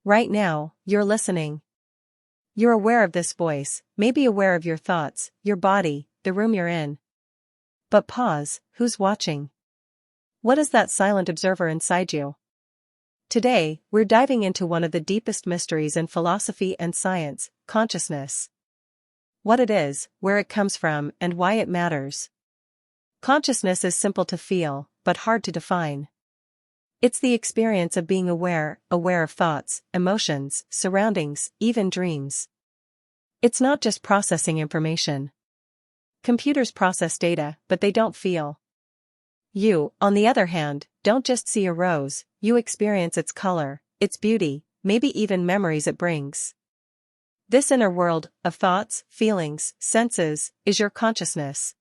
Right now, you're listening. You're aware of this voice, maybe aware of your thoughts, your body, the room you're in. But pause, who's watching? What is that silent observer inside you? Today, we're diving into one of the deepest mysteries in philosophy and science, consciousness. What it is, where it comes from, and why it matters. Consciousness is simple to feel, but hard to define. It's the experience of being aware of thoughts, emotions, surroundings, even dreams. It's not just processing information. Computers process data, but they don't feel. You, on the other hand, don't just see a rose, you experience its color, its beauty, maybe even memories it brings. This inner world, of thoughts, feelings, senses, is your consciousness.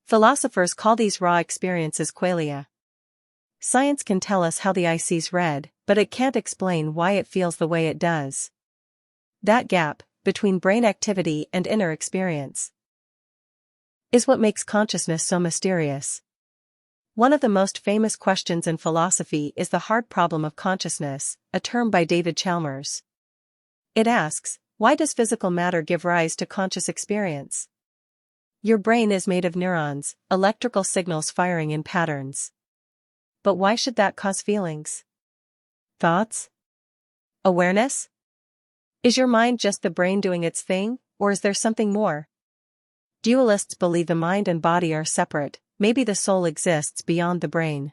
Philosophers call these raw experiences qualia. Science can tell us how the eye sees red, but it can't explain why it feels the way it does. That gap, between brain activity and inner experience, is what makes consciousness so mysterious. One of the most famous questions in philosophy is the hard problem of consciousness, a term by David Chalmers. It asks, why does physical matter give rise to conscious experience? Your brain is made of neurons, electrical signals firing in patterns. But why should that cause feelings? Thoughts? Awareness? Is your mind just the brain doing its thing, or is there something more? Dualists believe the mind and body are separate, maybe the soul exists beyond the brain.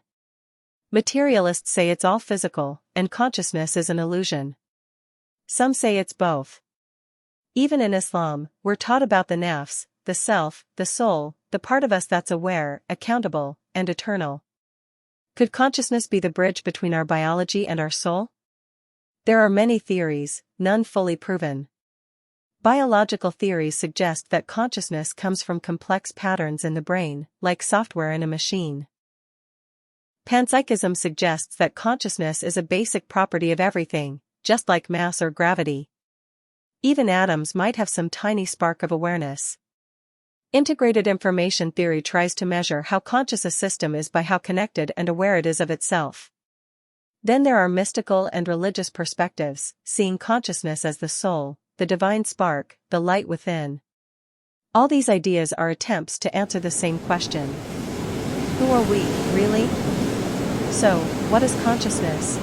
Materialists say it's all physical, and consciousness is an illusion. Some say it's both. Even in Islam, we're taught about the nafs, the self, the soul, the part of us that's aware, accountable, and eternal. Could consciousness be the bridge between our biology and our soul? There are many theories, none fully proven. Biological theories suggest that consciousness comes from complex patterns in the brain, like software in a machine. Panpsychism suggests that consciousness is a basic property of everything, just like mass or gravity. Even atoms might have some tiny spark of awareness. Integrated information theory tries to measure how conscious a system is by how connected and aware it is of itself. Then there are mystical and religious perspectives, seeing consciousness as the soul, the divine spark, the light within. All these ideas are attempts to answer the same question. Who are we, really? So, what is consciousness?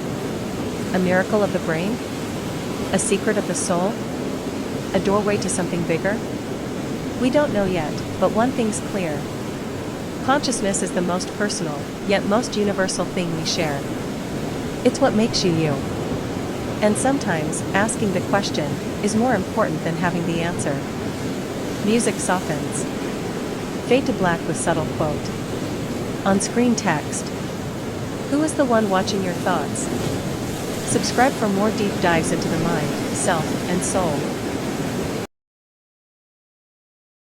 A miracle of the brain? A secret of the soul? A doorway to something bigger? We don't know yet, but one thing's clear. Consciousness is the most personal, yet most universal thing we share. It's what makes you you. And sometimes, asking the question is more important than having the answer. Music softens. Fade to black with subtle quote. On-screen text. Who is the one watching your thoughts? Subscribe for more deep dives into the mind, self, and soul.